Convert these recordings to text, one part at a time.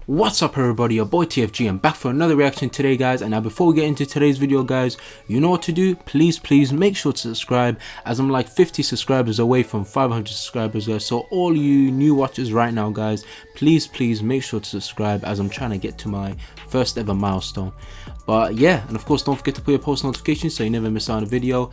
What's up everybody, your boy TFG. I'm back for another reaction today guys, and now before we get into today's video guys, you know what to do. Please make sure to subscribe, as I'm like 50 subscribers away from 500 subscribers guys. So all you new watchers right now guys, please make sure to subscribe, as I'm trying to get to my first ever milestone. But yeah, and of course don't forget to put your post notifications so you never miss out on a video.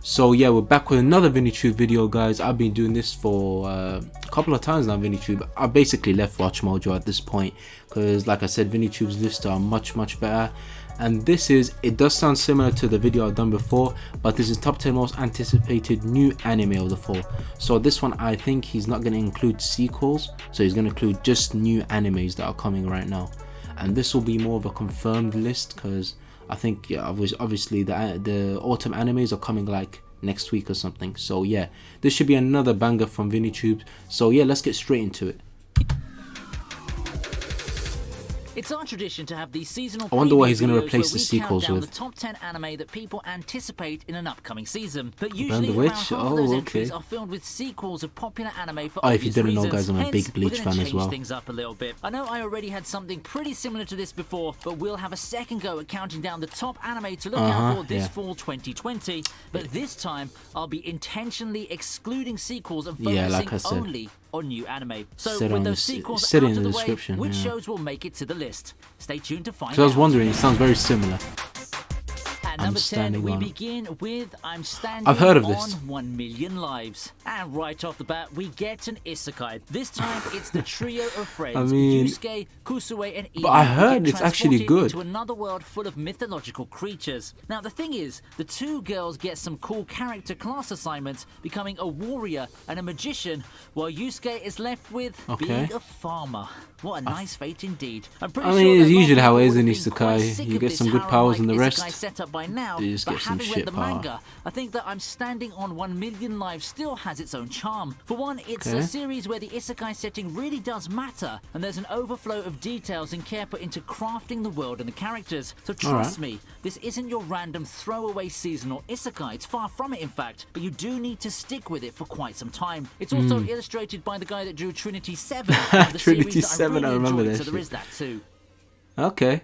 So yeah, we're back with another ViniTube video guys. I've been doing this for a couple of times now. ViniTube, I basically left Watch Mojo at this point because like I said, ViniTube's lists are much better, and it does sound similar to the video I've done before, but this is top 10 most anticipated new anime of the fall. So this one I think he's not going to include sequels, so he's going to include just new animes that are coming right now, and this will be more of a confirmed list because I think obviously the autumn animes are coming like next week or something. So yeah, this should be another banger from ViniTube. So yeah, let's get straight into it. It's our tradition to have these seasonal I wonder what he's going to replace the sequels with. The top 10 anime that people anticipate in an upcoming season. But usually around half of those entries are filled with sequels of popular anime for if you didn't know guys, I'm a big Bleach fan as well. Things up a little bit. I know I already had something pretty similar to this before, but we'll have a second go at counting down the top anime to look out for this fall 2020. But this time I'll be intentionally excluding sequels and focusing only on new anime. So with those sequels out of the way, which shows will make it to the list? Stay tuned to find out. I was wondering, it sounds very similar. At number 10, we begin with I'm Standing I've heard of on this. 1 Million Lives. And right off the bat, we get an isekai. This time, it's the trio of friends, Yusuke, Kusue, and Ina. But I heard it's actually good. Into another world full of mythological creatures. Now, the thing is, the two girls get some cool character class assignments, becoming a warrior and a magician, while Yusuke is left with being a farmer. What a nice fate indeed. I'm pretty sure it's usually how it is in isekai. You get some good powers and the rest by now, but having read the manga, I think that I'm Standing on 1 Million Lives still has its own charm. For one, it's a series where the isekai setting really does matter, and there's an overflow of details and care put into crafting the world and the characters. So trust me, this isn't your random throwaway seasonal isekai. It's far from it, in fact, but you do need to stick with it for quite some time. It's also illustrated by the guy that drew Trinity 7. Trinity 7, I remember that. So there is that too. Okay.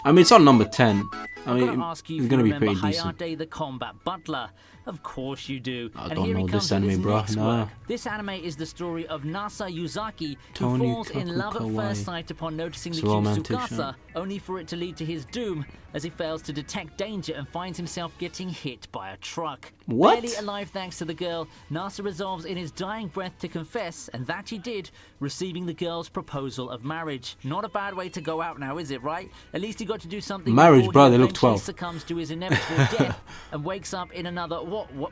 I mean, it's on number 10. I mean, it's going to be pretty decent. Hayate the Combat Butler. Of course you do. I don't know this anime, bro. No. This anime is the story of Nasa Yuzaki, who falls in love at first sight upon noticing the cube Tsukasa, only for it to lead to his doom as he fails to detect danger and finds himself getting hit by a truck. What? Barely alive thanks to the girl, Nasa resolves in his dying breath to confess, and that he did, receiving the girl's proposal of marriage. Not a bad way to go out now, is it, right? At least he got to do something. Marriage, bro, they look 12. Succumbs to his inevitable death and wakes up in another.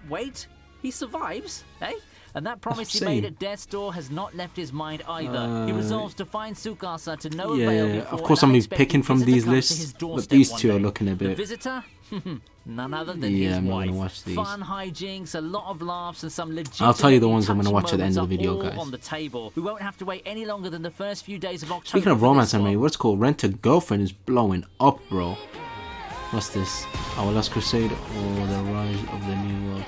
Wait, he survives, eh? And that promise he made at death's door has not left his mind either. He resolves to find Tsukasa to no avail. Of course, I'm picking from these lists, but these two are looking a bit. The visitor? None other than his wife. Watch these. Fun hijinks, a lot of laughs, and some legitimate. I'll tell you the ones I'm going to watch at the end of the video, guys. On the table. We won't have to wait any longer than the first few days of October. Speaking of romance anime, what's called Rent a Girlfriend is blowing up, bro. What's this? Our Last Crusade or the Rise of the New World?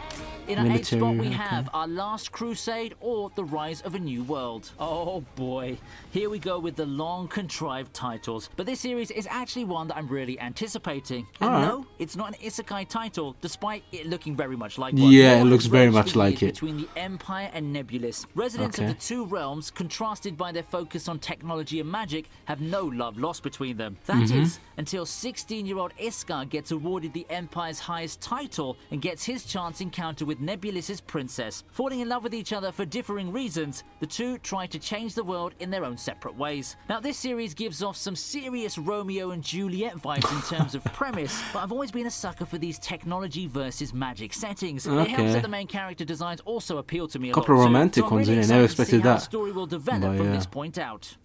In our 8th spot, we have Our Last Crusade or The Rise of a New World. Oh boy, here we go with the long contrived titles. But this series is actually one that I'm really anticipating. And no, it's not an isekai title, despite it looking very much like one. Yeah, it looks very much like it. Between the Empire and Nebulous, residents of the two realms, contrasted by their focus on technology and magic, have no love lost between them. That is, until 16-year-old Iskar gets awarded the Empire's highest title and gets his chance encounter with Nebulous's princess. Falling in love with each other for differing reasons, the two try to change the world in their own separate ways. Now, this series gives off some serious Romeo and Juliet vibes in terms of premise, but I've always been a sucker for these technology versus magic settings. It helps that the main character designs also appeal to me a lot. Couple of romantic ones in it. Never expected that. The story will develop from this point out.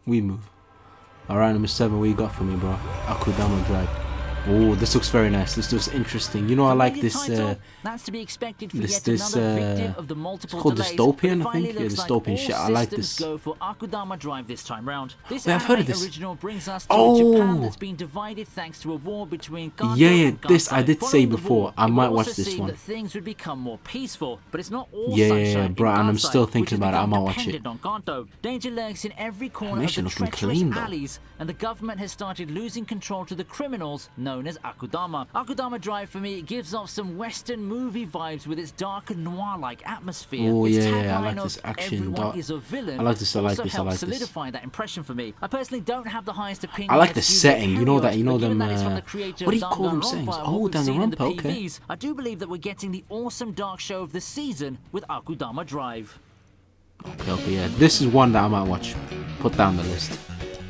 We move. Alright, number 7, what you got for me, bro? Akudama Drive. Oh, this looks very nice. This looks interesting. You know, I like this. That's to be expected for This of the multiple it's called delays, dystopian, I think. Yeah, dystopian shit. I like this. Go for Akudama Drive this time round. This I've heard of this. Original brings us to a Japan that's been divided thanks to a war between Kanto yeah, and this Kanto. I did say before. War, I might also watch this seem one. That things would become more peaceful, but it's not all Yeah, bro, and I'm still thinking about it. I might watch it. On Kanto. Danger lurks in every corner Animation of the looking treacherous clean, though. alleys, and the government has started losing control to the criminals known as Akudama. Akudama Drive for me gives off some Western movie vibes with its dark and noir-like atmosphere. Oh its yeah, I like tagline this of action. "Everyone Dark. is a villain" I like this. I like also this. I helps like this. solidify that impression for me. I personally don't have the highest opinion. I like of the Studio setting. You know that. You know Period, them. but given that it's from the creator What do you of call them sayings? Danganronpa, Oh, what we've seen in the Danganronpa. Okay. PVs, I do believe that we're getting the awesome dark show of the season with Akudama Drive. Okay, yeah. This is one that I might watch. Put down the list.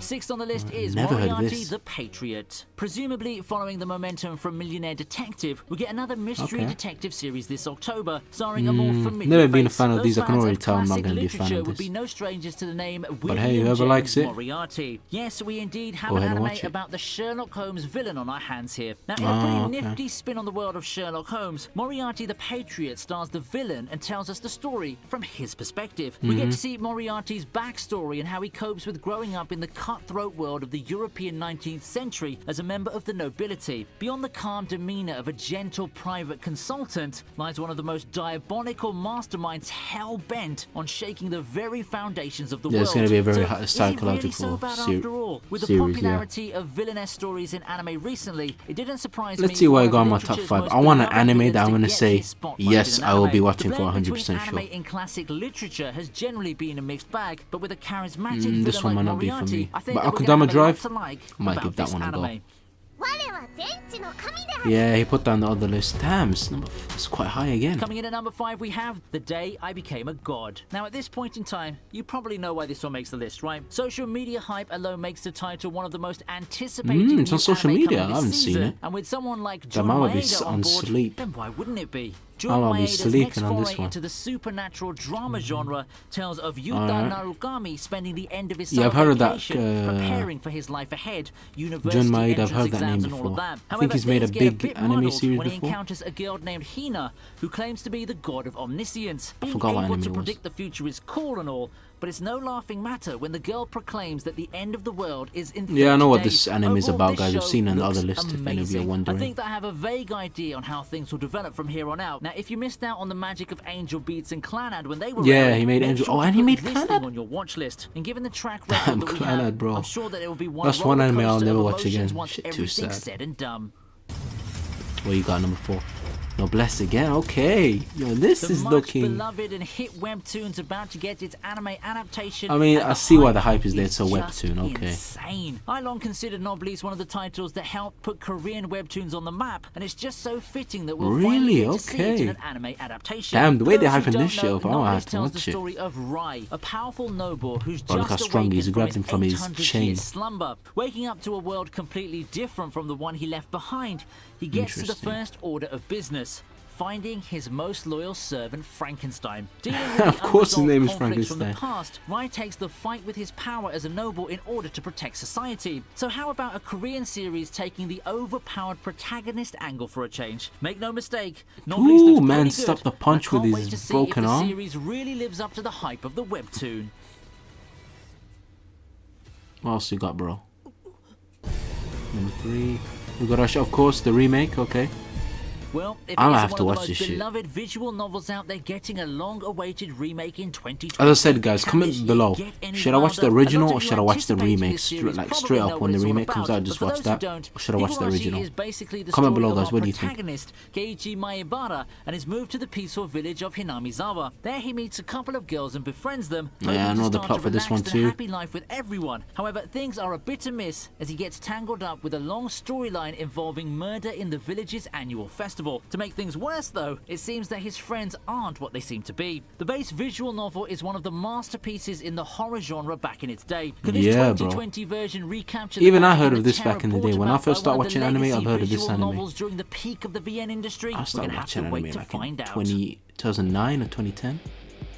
Sixth on the list is Never heard of Moriarty this. the Patriot. Presumably following the momentum from Millionaire Detective, we get another mystery detective series this October, starring a more familiar Never been a face. fan of Those these. I can fans already of tell I'm not classic going to be a fan literature of would be this. no strangers to the name But hey, William whoever James likes it, Moriarty. Yes, we indeed have go an ahead and anime watch it. about the Sherlock Holmes villain on our hands here. Now, in a pretty nifty spin on the world of Sherlock Holmes, Moriarty the Patriot stars the villain and tells us the story from his perspective. We get to see Moriarty's backstory and how he copes with growing up in the cutthroat world of the European 19th century as a member of the nobility. Beyond the calm demeanor of a gentle private consultant lies one of the most diabolical masterminds hell-bent on shaking the very foundations of the world. It's going to be a very So, psychological is it really so bad after all? With the series, popularity of villainous stories in anime recently, it didn't surprise me. Let's see what I one got of on my top literature's 5. most I want an beloved anime villains that I'm to going to get say, his spotlight yes, in an I will be anime. watching The for blend 100% between sure. anime and classic literature has generally been a mixed bag, but with a charismatic This villain one like might not be for Moriarty, me. I think But that we're Akudama gonna have a lot Drive, to like I might about give that this one a go. anime. Yeah, he put down the other list. Damn, it's quite high again. Coming in at number 5, we have The Day I Became a God. Now, at this point in time, you probably know why this one makes the list, right? Social media hype alone makes the title one of the most anticipated It's on new social anime media. coming I haven't this seen season. it. And with someone like That John man will be Maeda on on board, sleep. then why wouldn't it be? I'll John be Maeda's sleeping next on this foray one. into the supernatural drama genre tells of Yuta Alright. Narukami spending the end of his Yeah, summer I've heard of that, vacation preparing for his life ahead, university John Maeda, I've entrance heard that name exams and all before. of that. I think he's made a things get big bit anime muddled series when he before. encounters a girl named Hina who claims to be the god of omniscience. Being forgot what able anime to it was. predict the future is cool and all, but it's no laughing matter when the girl proclaims that the end of the world is in 30 Yeah, I know what days. this anime is Overall, about, this guys. I've show seen it on the looks other list, if any of you are amazing. wondering. I think that I have a vague idea on how things will develop from here on out. Now, if you missed out on the magic of Angel Beats and Clanad when they were Yeah, airing, he made make Angel- sure oh, to and he put made this Clanad? thing on your watch list. And given the track record Damn, that we Clanad, have, bro. I'm sure that it will be one That's one anime I'll rollercoaster never of watch emotions again. once Shit, too everything's sad. said and done. What you got number 4? Noblesse again. Okay, yo, this The is much looking. beloved and hit webtoon's about to get its anime adaptation. I mean, and I see why the hype hype is there. It's a just webtoon. Okay. Insane. I long considered Noblesse one of the titles that helped put Korean webtoons on the map, and it's just so fitting that we'll finally Really? get to see it in Okay. an anime adaptation. Damn, the way For they're those who hyping don't this shit know, up, I might have Noblesse to tells the watch it. story of Rai, a powerful noble who's Oh, look just how strong he is. He awakened grabbed him from his 800 chain. years slumber. Waking up to a world completely different from the one he left behind, he gets to the Interesting. first order of business, finding his most loyal servant Frankenstein. Dealing with Of the course his unresolved name is conflicts from the Frankenstein. past, Rai takes the fight with his power as a noble in order to protect society. So how about a Korean series taking the overpowered protagonist angle for a change? Make no mistake, Noblesse Ooh, looks man, pretty stop good, the punch and I with can't his wait to see broken if the arm. series really lives up to the hype of the webtoon. What else you got, bro? Number 3. We got Russia, of course, the remake. Okay. Well, if I'll it have isn't to one watch of the this most shit. beloved visual novels out there getting a long-awaited remake in 2020. As I said, guys, Can comment this year below. get any Should I watch the wilder? original A lot or of you should I watch the anticipating remake? this series Like probably straight know up what when the it's all remake comes about, out, just but for watch those who that. don't, Or should I watch the Higurashi original? is basically the Comment story below, of guys. our What do you think? protagonist, Keiichi Maebara, and his move to the peaceful village of Hinamizawa. There he meets a couple of girls and befriends them. Yeah, I hoping to know the start plot a for this one relaxed too. and happy life with everyone. However, things are a bit amiss as he gets tangled up with a long storyline involving murder in the village's annual festival. To make things worse, though, it seems that his friends aren't what they seem to be. The base visual novel is one of the masterpieces in the horror genre back in its day. Could this Yeah, bro. 2020 version recapture Even the I magic heard and of the this terror back in the brought day. When I about first by started one of the watching anime, legacy I've heard of this visual anime. novels during the peak of the VN industry? I We're started gonna have to watching wait anime to like find in out. 2009 or 2010.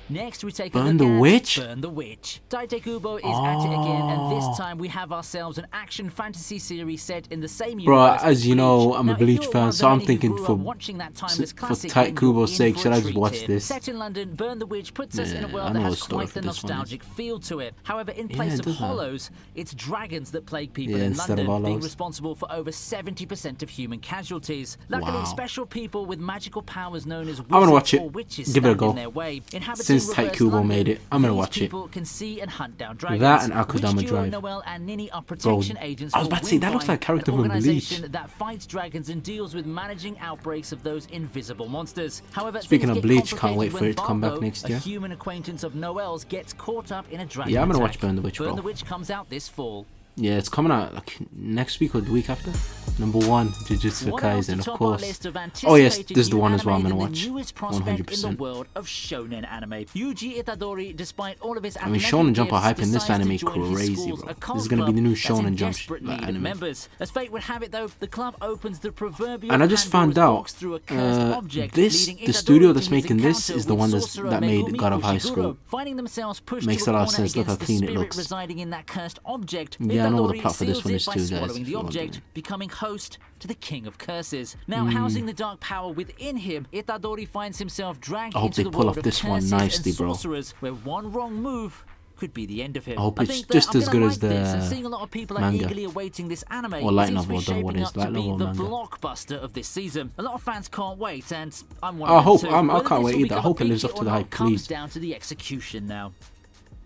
Next, we take a Burn look the at Witch? Burn the Witch. Daite Kubo is at it again, and this time we have ourselves an action fantasy series set in the same universe. Bro, as you know, I'm a Now, Bleach if you're fan, one of so the I'm many who thinking grew up for watching that timeless classic, Taite then Kubo's you're in sake, for should a I just treat watch here. this? Set in London, Burn the Witch puts us in a Yeah, world I that know has the story quite for the this one is. nostalgic feel to it. However, in Yeah, place it of does have. hollows, it's dragons that plague people Yeah, in instead of London, being hollows. responsible for over 70% of human casualties. Luckily, Wow. special people with magical powers known as gonna watch wizards it. or witches Give it a stand go. in their way. Inhabiting Since Taite reverse Kubo London, made it, I'm gonna these watch it. people can see and hunt down dragons. That and Akudama Witch duo Drive. Noelle and Nini are Bro, protection agents I was for about to say, that looks Windvine, like a character an from Bleach. organization that fights dragons and deals with managing outbreaks of those invisible monsters. However, Speaking things of get Bleach, can't complicated wait for when it to come back Balbo, next year. a human acquaintance of Noelle's, gets caught up in a dragon Yeah, I'm gonna attack. watch Burn the Witch, bro. Burn the Witch comes out this fall. Yeah, it's coming out like next week or the week after. Number 1, Jujutsu What else to Kaisen, of top our course. list of Oh yes, anticipated this is the new one as well I'm anime gonna than watch. the newest prospect in the 100%. world of shonen anime. Yuji Itadori, despite all of his I mean, athletic Shonen Jump are gifts, hyping this decides to anime join his crazy, school's bro. occult This is gonna be the club new that's in Shonen Jump desperate need of anime. members. As fate would have it, though, the club opens the proverbial And I just found Pandora's out box through a cursed object, this leading the Itadori studio to that's his making this encounter is the with one sorcerer that made Megumi God of High Fushiguro. School. Finding themselves pushed Makes to a lot of corner sense. Look how against clean the it spirit looks. residing in that cursed object. Yeah, I know the Itadori plot for this seals one it is by too, guys, swallowing if the you want object, to. becoming host to the King of Curses. Now, housing the dark power within him, Itadori finds himself dragged I hope into they the pull world off of this one curses nicely, and bro. sorcerers, where one wrong move could be the end of him. I hope it's think that just I'm as gonna good like as this, and the seeing a lot of people are manga. eagerly awaiting this anime. Or light It seems to be novel, though, what shaping is up to light be novel the manga? blockbuster of this season. A lot of fans can't wait, and I'm one I of them hope- too. I Whether can't this wait will either. I become hope a it lives peak up to or the not hype, comes please. down to the execution now.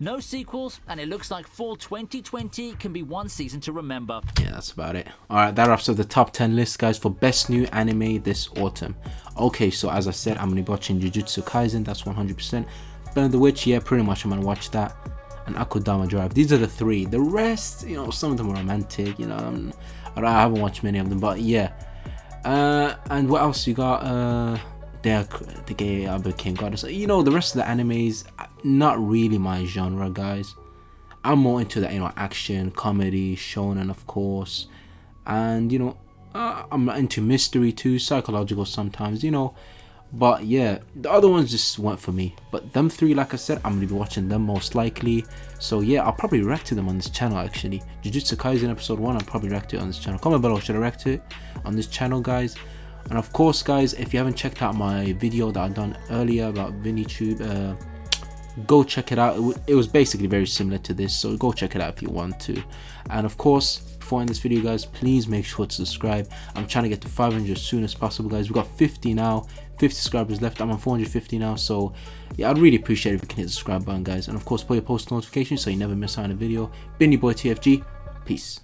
No sequels, and it looks like fall 2020 can be one season to remember. Yeah, that's about it. Alright, that wraps up the top 10 list, guys, for best new anime this autumn. Okay, so as I said, I'm going to be watching Jujutsu Kaisen, that's 100%. Burn the Witch, yeah, pretty much I'm going to watch that. And Akudama Drive, these are the 3. The rest, you know, some of them are romantic, you know, I haven't watched many of them, but yeah. And what else you got? The Gay I Became Goddess. You know, the rest of the animes, not really my genre, guys. I'm more into that, you know, action, comedy, shonen, of course, and you know, I'm into mystery too, psychological sometimes, you know. But yeah, the other ones just weren't for me. But them 3, like I said, I'm gonna be watching them most likely. So yeah, I'll probably react to them on this channel actually. Jujutsu Kaisen episode 1, I'll probably react to it on this channel. Comment below, should I react to it on this channel, guys? And of course, guys, if you haven't checked out my video that I done earlier about ViniTube, go check it out. It was basically very similar to this, so go check it out if you want to. And of course, before I end this video, guys, please make sure to subscribe. I'm trying to get to 500 as soon as possible, guys. We've got 50 now, 50 subscribers left. I'm on 450 now, so yeah, I'd really appreciate it if you can hit the subscribe button, guys. And of course, put your post notifications so you never miss out on a video. Been your boy TFG. Peace.